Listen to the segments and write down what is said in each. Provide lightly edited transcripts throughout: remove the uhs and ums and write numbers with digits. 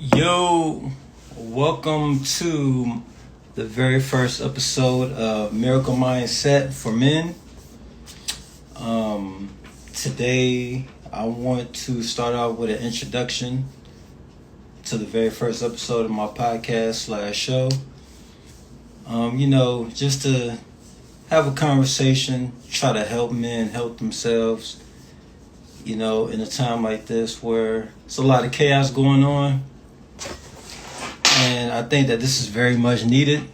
Yo, welcome to the very first episode of Miracle Mindset for Men. Today, I want to start out with an introduction to the very first episode of my podcast/show. Just to have a conversation, try to help men help themselves. In a time like this where it's a lot of chaos going on. And I think that this is very much needed.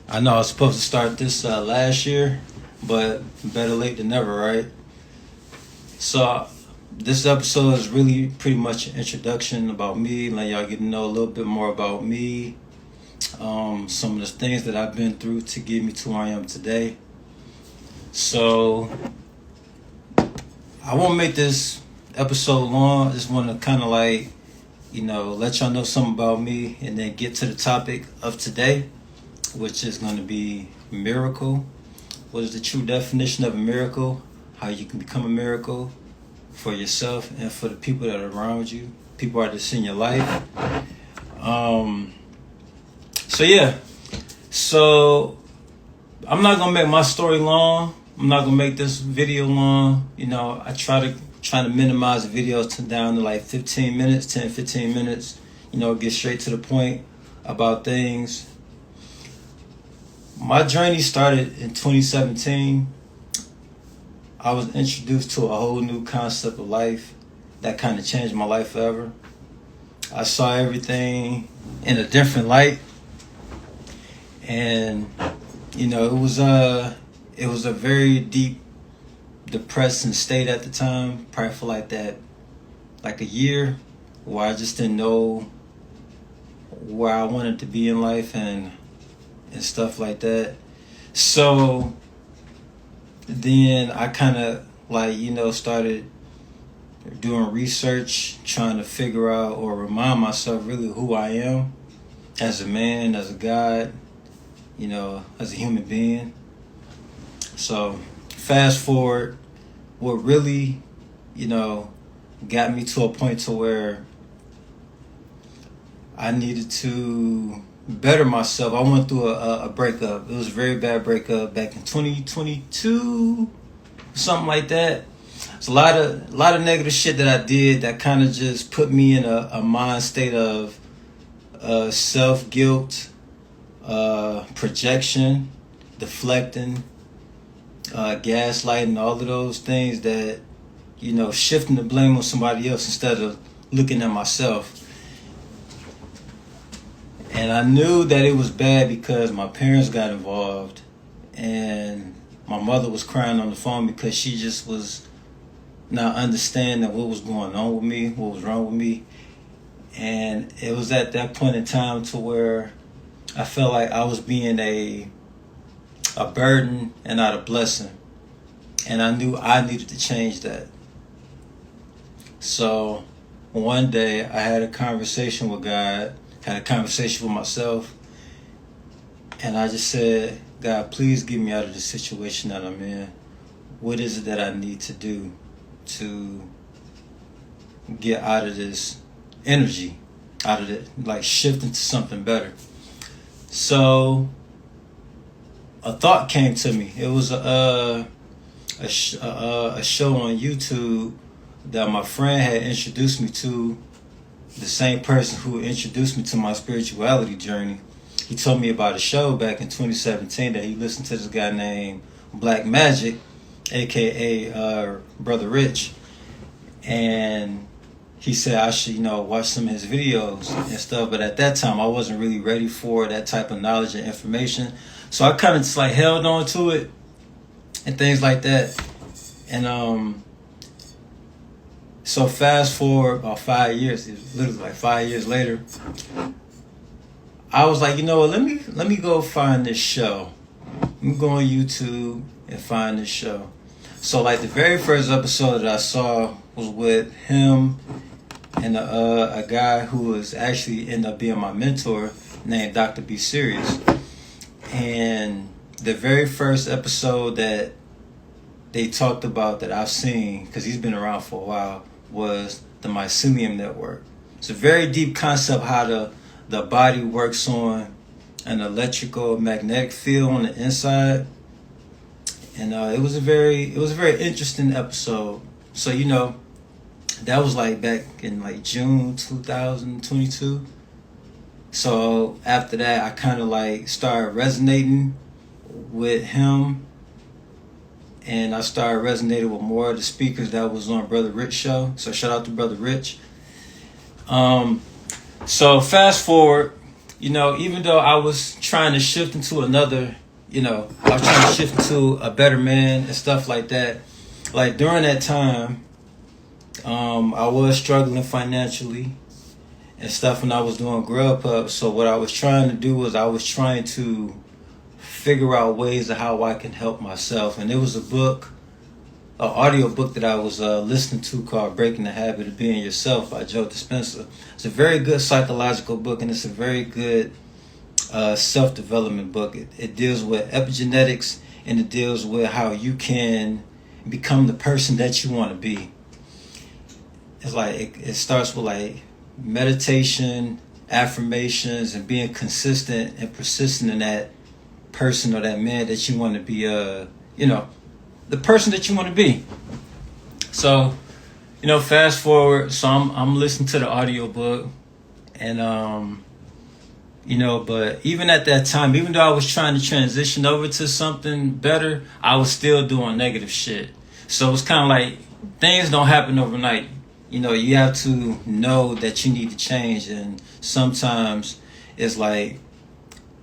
I know I was supposed to start this last year, but better late than never, right? So this episode is really pretty much an introduction about me, let y'all get to know a little bit more about me, some of the things that I've been through to get me to where I am today. So I won't make this episode long. I just want to kind of let y'all know something about me and then get to the topic of today, which is going to be miracle. What is the true definition of a miracle? How you can become a miracle for yourself and for the people that are around you, people that are in your life. So I'm not going to make my story long. I'm not going to make this video long. I try to minimize the videos down to like 15 minutes, 10, 15 minutes, get straight to the point about things. My journey started in 2017. I was introduced to a whole new concept of life that kind of changed my life forever. I saw everything in a different light. And, it was a very deep, depressing state at the time, probably for like a year, where I just didn't know where I wanted to be in life and stuff like that. So then I kind of started doing research, trying to figure out or remind myself really who I am as a man, as a God, as a human being. So fast forward, what really, got me to a point to where I needed to better myself. I went through a breakup. It was a very bad breakup back in 2022, something like that. It's a lot of negative shit that I did that kind of just put me in a mind state of self-guilt, projection, deflecting, gaslighting, all of those things that, shifting the blame on somebody else instead of looking at myself. And I knew that it was bad because my parents got involved and my mother was crying on the phone because she just was not understanding what was going on with me, what was wrong with me. And it was at that point in time to where I felt like I was being a burden and not a blessing. And I knew I needed to change that. So one day I had a conversation with God, had a conversation with myself, and I just said, God, please get me out of the situation that I'm in. What is it that I need to do to get out of this energy, out of it, shift into something better? So a thought came to me. It was a show on YouTube that my friend had introduced me to, the same person who introduced me to my spirituality journey. He told me about a show back in 2017 that he listened to this guy named Black Magic, aka Brother Rich, and he said I should, watch some of his videos and stuff. But at that time, I wasn't really ready for that type of knowledge and information. So I kind of just held on to it and things like that. And so fast forward about 5 years, literally 5 years later, I was like, let me go find this show. Let me go on YouTube and find this show. So the very first episode that I saw was with him and a guy who was actually ended up being my mentor named Dr. B. Serious. And the very first episode that they talked about that I've seen, because he's been around for a while, was the Mycelium Network. It's a very deep concept how the body works on an electrical magnetic field on the inside, and it was a very interesting episode. So that was like back in like June 2022. So after that, I kind of like started resonating with him, and I started resonating with more of the speakers that was on Brother Rich show. So shout out to Brother Rich. So fast forward, even though I was trying to shift into another, I was trying to shift into a better man and stuff like that. Like during that time, I was struggling financially and stuff when I was doing Grubhub. So what I was trying to do was I was trying to figure out ways of how I can help myself. And there was an audio book that I was listening to called Breaking the Habit of Being Yourself by Joe Dispenza. It's a very good psychological book, and it's a very good self-development book. It deals with epigenetics, and it deals with how you can become the person that you want to be. It's like it starts with like meditation, affirmations, and being consistent and persistent in that person or that man that you want to be, the person that you want to be. So, fast forward, so I'm listening to the audiobook, and but even at that time, even though I was trying to transition over to something better, I was still doing negative shit. So it's kind of like things don't happen overnight. You have to know that you need to change, and sometimes it's like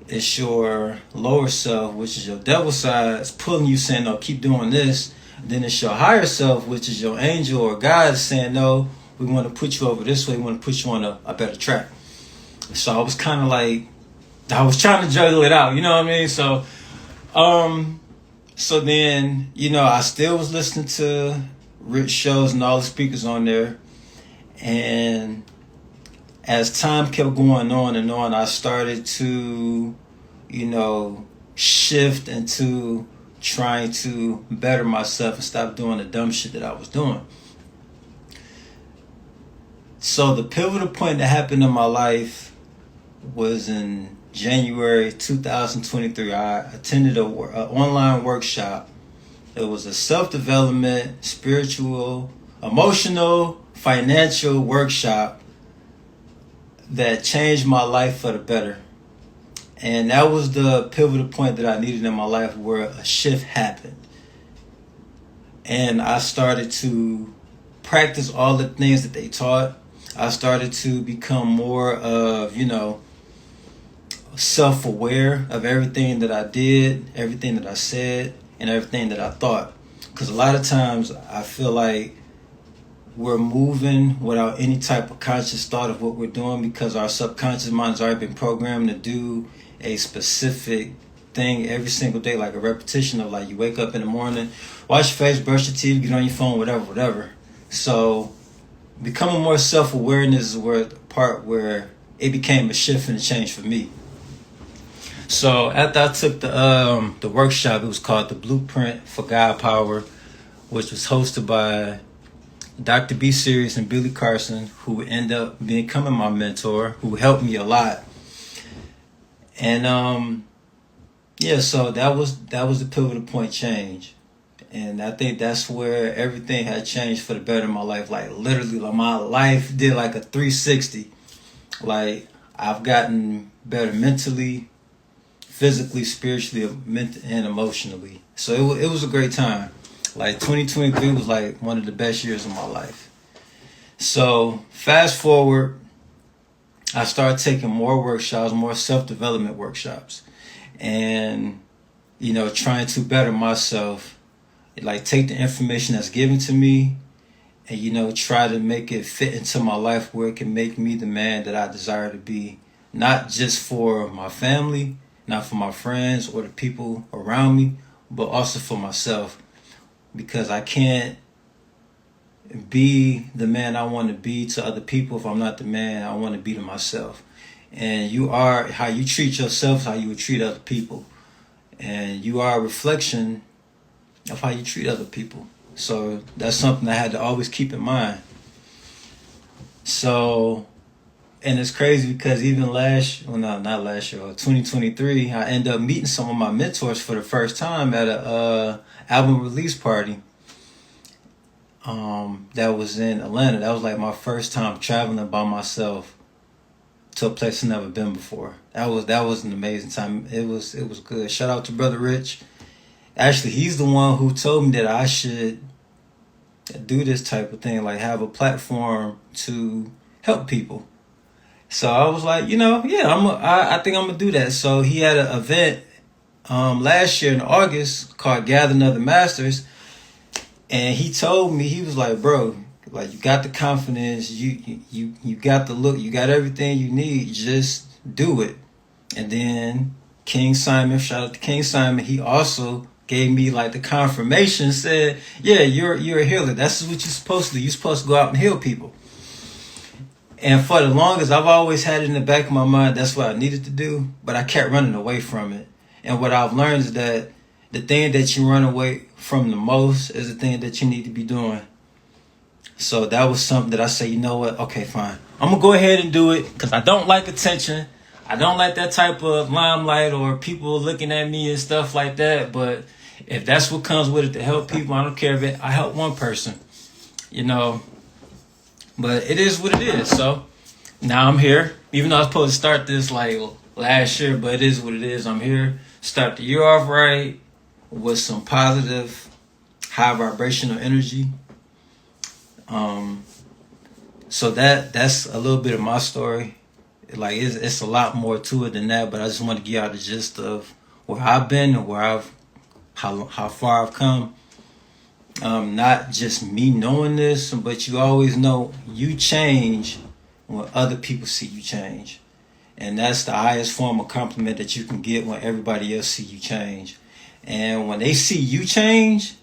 it's your lower self, which is your devil side, is pulling you, saying, no, keep doing this. Then it's your higher self, which is your angel or God, saying, no, we want to put you over this way. We want to put you on a better track. So I was kind of like, I was trying to juggle it out, you know what I mean? So, so then, I still was listening to Rich shows and all the speakers on there. And as time kept going on and on, I started to, shift into trying to better myself and stop doing the dumb shit that I was doing. So the pivotal point that happened in my life was in January 2023. I attended an online workshop. It was a self-development, spiritual, emotional, financial workshop that changed my life for the better. And that was the pivotal point that I needed in my life, where a shift happened. And I started to practice all the things that they taught. I started to become more of, self-aware of everything that I did, everything that I said, and everything that I thought. Because a lot of times I feel like we're moving without any type of conscious thought of what we're doing, because our subconscious mind has already been programmed to do a specific thing every single day, like a repetition of like you wake up in the morning, wash your face, brush your teeth, get on your phone, whatever. So becoming more self-awareness is where the part where it became a shift and a change for me. So after I took the workshop, it was called The Blueprint for God Power, which was hosted by Dr. B. Series and Billy Carson, who ended up becoming my mentor, who helped me a lot. And so that was the pivotal point change. And I think that's where everything had changed for the better in my life. Like literally, like my life did like a 360. Like I've gotten better mentally, physically, spiritually, and emotionally. So it was a great time. Like 2023 was like one of the best years of my life. So fast forward, I started taking more workshops, more self-development workshops, and, trying to better myself, like take the information that's given to me and, try to make it fit into my life where it can make me the man that I desire to be, not just for my family, not for my friends or the people around me, but also for myself, because I can't be the man I want to be to other people if I'm not the man I want to be to myself. And you are, how you treat yourself, how you would treat other people. And you are a reflection of how you treat other people. So that's something I had to always keep in mind. So And it's crazy because even not last year, 2023, I ended up meeting some of my mentors for the first time at a album release party. That was in Atlanta. That was like my first time traveling by myself to a place I've never been before. That was an amazing time. It was good. Shout out to Brother Rich. Actually, he's the one who told me that I should do this type of thing, like have a platform to help people. So I was like, I think I'm gonna do that. So he had an event last year in August called Gathering of the Masters, and he told me, he was like, bro, like you got the confidence, you got the look, you got everything you need, just do it. And then King Simon, shout out to King Simon, he also gave me like the confirmation, said, yeah, you're a healer. That's what you're supposed to do. You're supposed to go out and heal people. And for the longest, I've always had it in the back of my mind, that's what I needed to do, but I kept running away from it. And what I've learned is that the thing that you run away from the most is the thing that you need to be doing. So that was something that I say, you know what? Okay, fine. I'm going to go ahead and do it because I don't like attention. I don't like that type of limelight or people looking at me and stuff like that. But if that's what comes with it to help people, I don't care if I help one person, But it is what it is. So now I'm here. Even though I was supposed to start this like last year, but it is what it is. I'm here. Start the year off right with some positive, high vibrational energy. So that's a little bit of my story. Like it's a lot more to it than that, but I just want to give out the gist of where I've been and how far I've come. Not just me knowing this, but you always know you change when other people see you change. And that's the highest form of compliment that you can get when everybody else see you change. And when they see you change,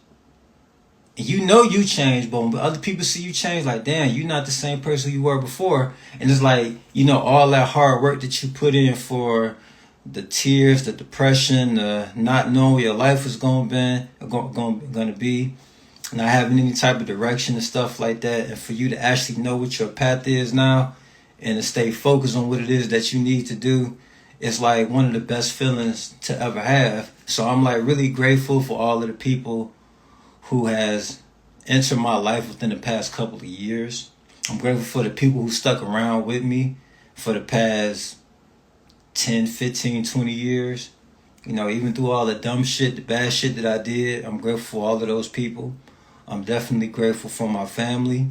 you change, but when other people see you change, like, damn, you're not the same person you were before. And it's like, all that hard work that you put in for the tears, the depression, the not knowing where your life was going to be, not having any type of direction and stuff like that, and for you to actually know what your path is now and to stay focused on what it is that you need to do, it's like one of the best feelings to ever have. So I'm like really grateful for all of the people who has entered my life within the past couple of years. I'm grateful for the people who stuck around with me for the past 10, 15, 20 years. Even through all the dumb shit, the bad shit that I did, I'm grateful for all of those people. I'm definitely grateful for my family,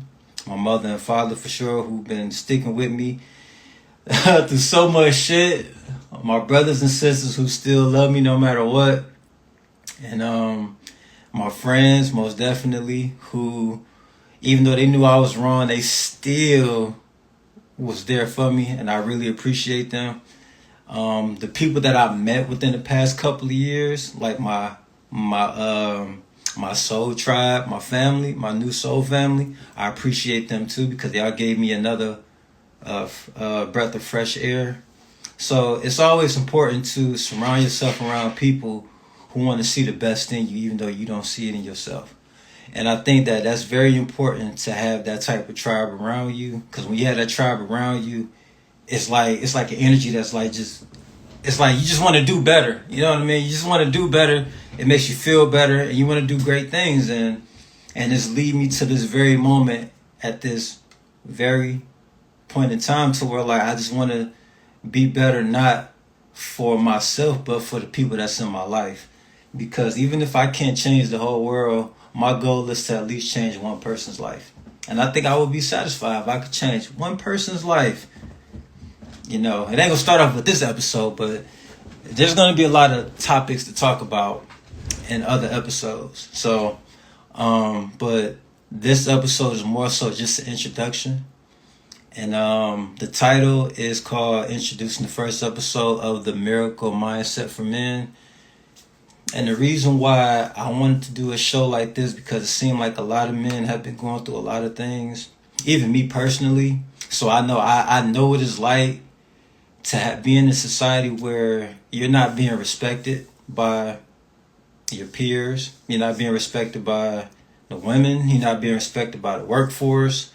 my mother and father for sure, who've been sticking with me through so much shit. My brothers and sisters who still love me no matter what. And my friends, most definitely, who, even though they knew I was wrong, they still was there for me, and I really appreciate them. The people that I've met within the past couple of years, like my soul tribe, my family, my new soul family, I appreciate them too because y'all gave me another breath of fresh air. So it's always important to surround yourself around people who want to see the best in you, even though you don't see it in yourself. And I think that that's very important to have that type of tribe around you, because when you have that tribe around you, it's like an energy that's like it's like you just want to do better. You know what I mean? You just want to do better. It makes you feel better, and you want to do great things. And it's lead me to this very moment at this very point in time to where like I just want to be better, not for myself, but for the people that's in my life. Because even if I can't change the whole world, my goal is to at least change one person's life. And I think I would be satisfied if I could change one person's life. It ain't gonna start off with this episode, but there's gonna be a lot of topics to talk about in other episodes. So, but this episode is more so just an introduction. And the title is called Introducing the First Episode of the Miracle Mindset for Men. And the reason why I wanted to do a show like this, because it seemed like a lot of men have been going through a lot of things, even me personally. So I know what it's like to be in a society where you're not being respected by your peers. You're not being respected by the women. You're not being respected by the workforce.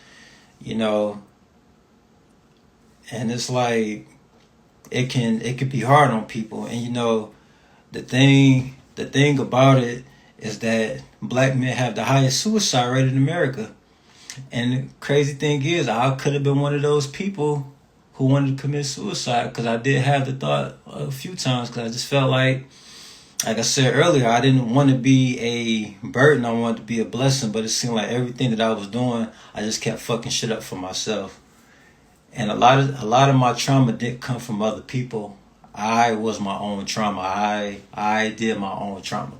And it's like it can be hard on people. And you know, the thing about it is that black men have the highest suicide rate in America. And the crazy thing is, I could have been one of those people who wanted to commit suicide, because I did have the thought a few times, because I just felt like I said earlier, I didn't want to be a burden. I wanted to be a blessing, but it seemed like everything that I was doing, I just kept fucking shit up for myself. And a lot of my trauma didn't come from other people. I was my own trauma. I did my own trauma.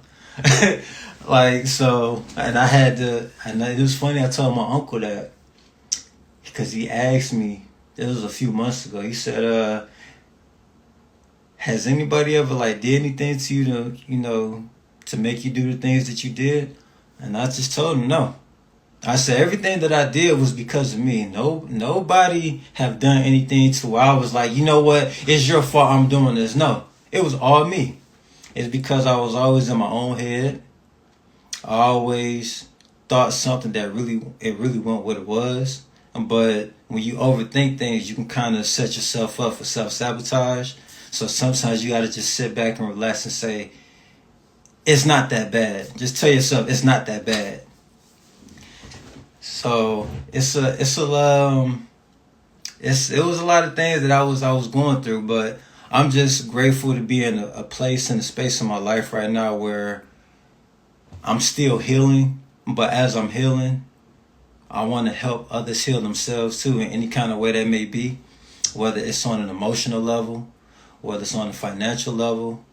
Like, so, and I had to, and it was funny, I told my uncle that, because he asked me, it was a few months ago, he said, has anybody ever like did anything to you to, you know, to make you do the things that you did? And I just told him no. I said everything that I did was because of me. Nobody have done anything to where I was like, you know what, it's your fault I'm doing this. No, it was all me. It's because I was always in my own head. I always thought something that really wasn't what it was. But when you overthink things, you can kind of set yourself up for self-sabotage. So sometimes you got to just sit back and relax and say, it's not that bad. Just tell yourself it's not that bad. So it was a lot of things that I was going through, but I'm just grateful to be in a place and a space in my life right now where I'm still healing, but as I'm healing, I want to help others heal themselves too, in any kind of way that may be, whether it's on an emotional level, whether it's on a financial level,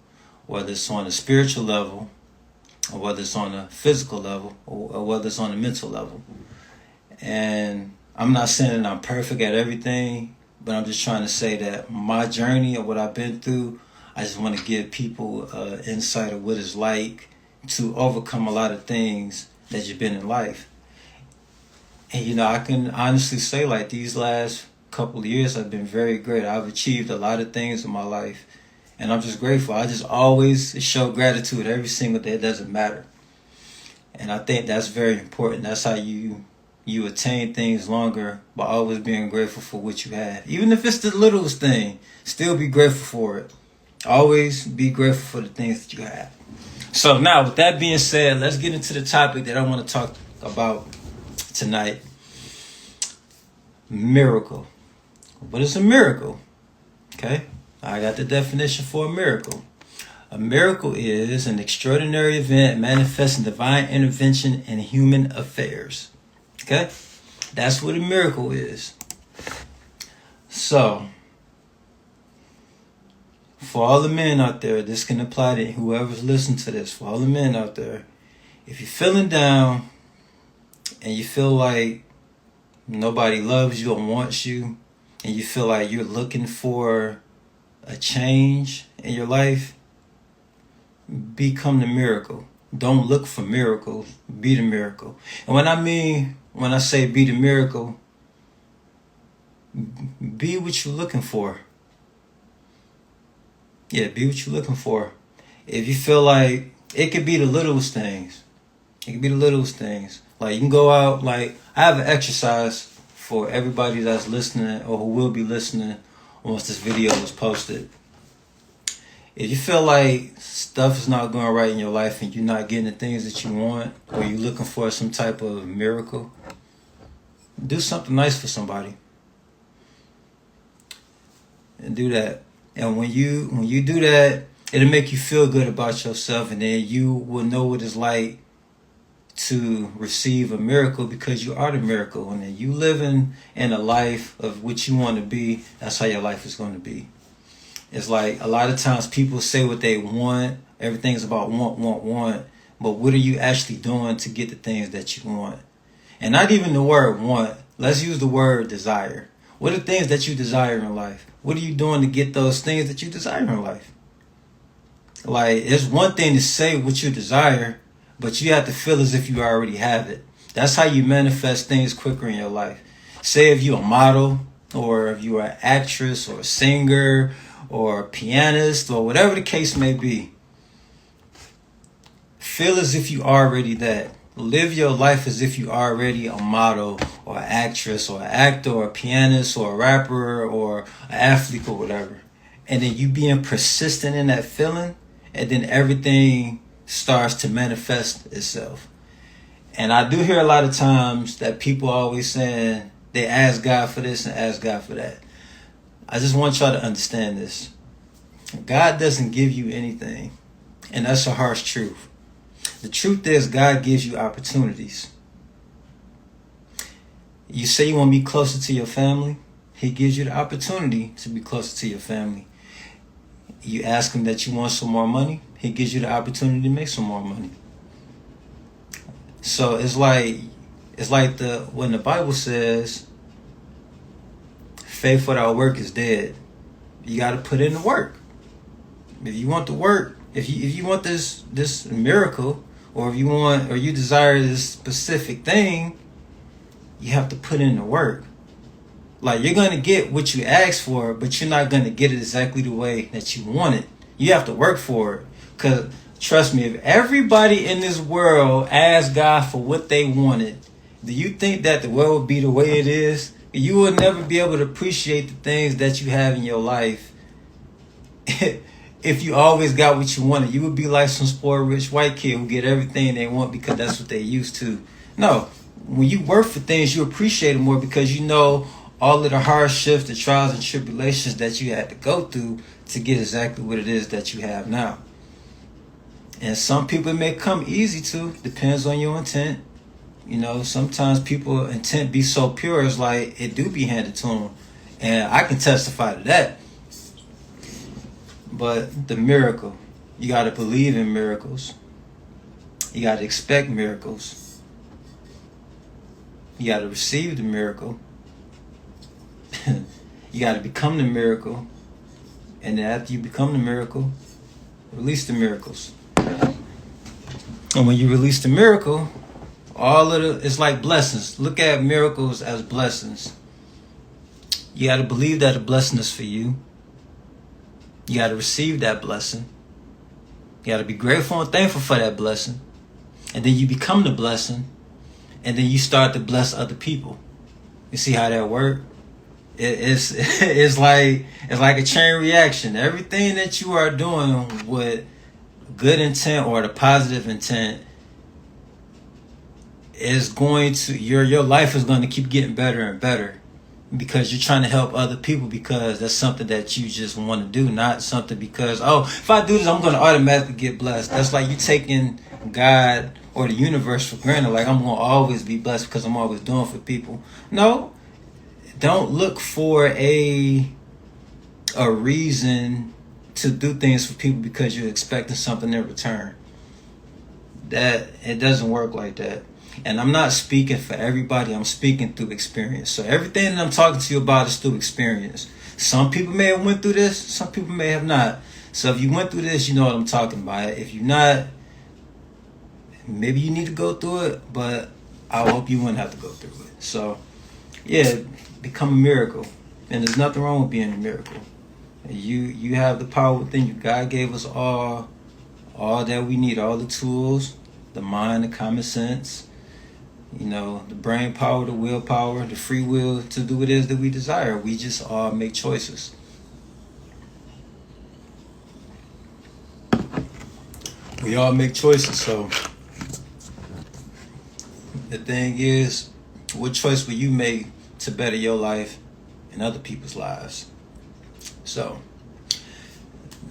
whether it's on a spiritual level, or whether it's on a physical level, or whether it's on a mental level. And I'm not saying that I'm perfect at everything, but I'm just trying to say that my journey of what I've been through, I just want to give people insight of what it's like to overcome a lot of things that you've been in life. And you know, I can honestly say, like, these last couple of years have been very great. I've achieved a lot of things in my life, and I'm just grateful. I just always show gratitude every single day. It doesn't matter. And I think that's very important. That's how you attain things longer, by always being grateful for what you have. Even if it's the littlest thing, still be grateful for it. Always be grateful for the things that you have. So now, with that being said, let's get into the topic that I want to talk about tonight. Miracle. What is a miracle? Okay, I got the definition for a miracle. A miracle is an extraordinary event manifesting divine intervention in human affairs. Okay, that's what a miracle is. So, for all the men out there, this can apply to whoever's listening to this. For all the men out there, if you're feeling down and you feel like nobody loves you or wants you, and you feel like you're looking for a change in your life, become the miracle. Don't look for miracles, be the miracle. And when I say be the miracle, be what you're looking for. Yeah, be what you're looking for. If you feel like, it could be the littlest things. It could be the littlest things. Like, you can go out, like, I have an exercise for everybody that's listening or who will be listening once this video is posted. If you feel like stuff is not going right in your life and you're not getting the things that you want, or you're looking for some type of miracle, do something nice for somebody. And do that. And when you do that, it'll make you feel good about yourself, and then you will know what it's like to receive a miracle, because you are the miracle. And then you living in a life of what you want to be, that's how your life is going to be. It's like a lot of times people say what they want. Everything's about want. But what are you actually doing to get the things that you want? And not even the word want. Let's use the word desire. What are the things that you desire in life? What are you doing to get those things that you desire in life? Like, it's one thing to say what you desire, but you have to feel as if you already have it. That's how you manifest things quicker in your life. Say if you're a model, or if you're an actress or a singer or a pianist, or whatever the case may be. Feel as if you already that. Live your life as if you already a model or an actress or an actor or a pianist or a rapper or an athlete or whatever. And then you being persistent in that feeling, and then everything starts to manifest itself. And I do hear a lot of times that people are always saying they ask God for this and ask God for that. I just want y'all to understand this. God doesn't give you anything. And that's a harsh truth. The truth is God gives you opportunities. You say you want to be closer to your family. He gives you the opportunity to be closer to your family. You ask him that you want some more money. He gives you the opportunity to make some more money. So it's like when the Bible says faith without work is dead. You got to put in the work. If you want the work, if you want this miracle, or you desire this specific thing, you have to put in the work. Like, you're going to get what you ask for, but you're not going to get it exactly the way that you want it. You have to work for it. Because, trust me, if everybody in this world asked God for what they wanted, do you think that the world would be the way it is? You will never be able to appreciate the things that you have in your life. If you always got what you wanted, you would be like some spoiled rich white kid who get everything they want because that's what they used to. No, when you work for things, you appreciate it more because you know all of the hardships, the trials and tribulations that you had to go through to get exactly what it is that you have now. And some people, it may come easy to, depends on your intent. You know, sometimes people's intent be so pure, it's like it do be handed to them. And I can testify to that. But the miracle, you got to believe in miracles. You got to expect miracles. You got to receive the miracle. You got to become the miracle. And then after you become the miracle, release the miracles. And when you release the miracle, it's like blessings. Look at miracles as blessings. You got to believe that a blessing is for you. You got to receive that blessing. You got to be grateful and thankful for that blessing. And then you become the blessing. And then you start to bless other people. You see how that works? It's like a chain reaction. Everything that you are doing with good intent or the positive intent is going to, your life is going to keep getting better and better. Because you're trying to help other people because that's something that you just want to do, not something because, oh, if I do this, I'm going to automatically get blessed. That's like you taking God or the universe for granted. Like, I'm going to always be blessed because I'm always doing for people. No, don't look for a reason to do things for people because you're expecting something in return. That it doesn't work like that. And I'm not speaking for everybody. I'm speaking through experience. So everything that I'm talking to you about is through experience. Some people may have went through this. Some people may have not. So if you went through this, you know what I'm talking about. If you're not, maybe you need to go through it. But I hope you wouldn't have to go through it. So, yeah, become a miracle. And there's nothing wrong with being a miracle. You have the power within you. God gave us all that we need. All the tools, the mind, the common sense. You know, the brain power, the willpower, the free will to do what it is that we desire. We just all make choices. We all make choices. So the thing is, what choice will you make to better your life and other people's lives? So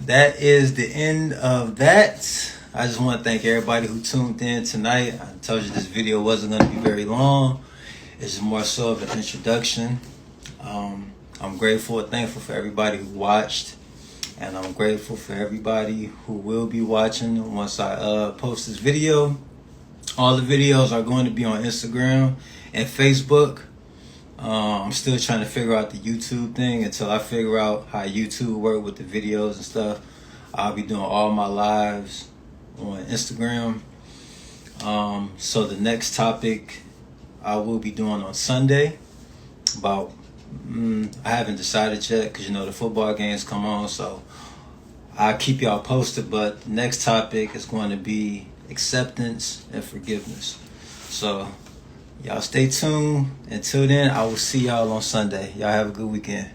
that is the end of that. I just want to thank everybody who tuned in tonight. I told you this video wasn't going to be very long. It's more so of an introduction. I'm grateful and thankful for everybody who watched. And I'm grateful for everybody who will be watching once I post this video. All the videos are going to be on Instagram and Facebook. I'm still trying to figure out the YouTube thing. Until I figure out how YouTube works with the videos and stuff, I'll be doing all my lives on Instagram. So the next topic I will be doing on Sunday about I haven't decided yet because you know the football games come on, so I'll keep y'all posted. But the next topic is going to be acceptance and forgiveness. So Y'all stay tuned. Until then, I will see y'all on Sunday. Y'all have a good weekend.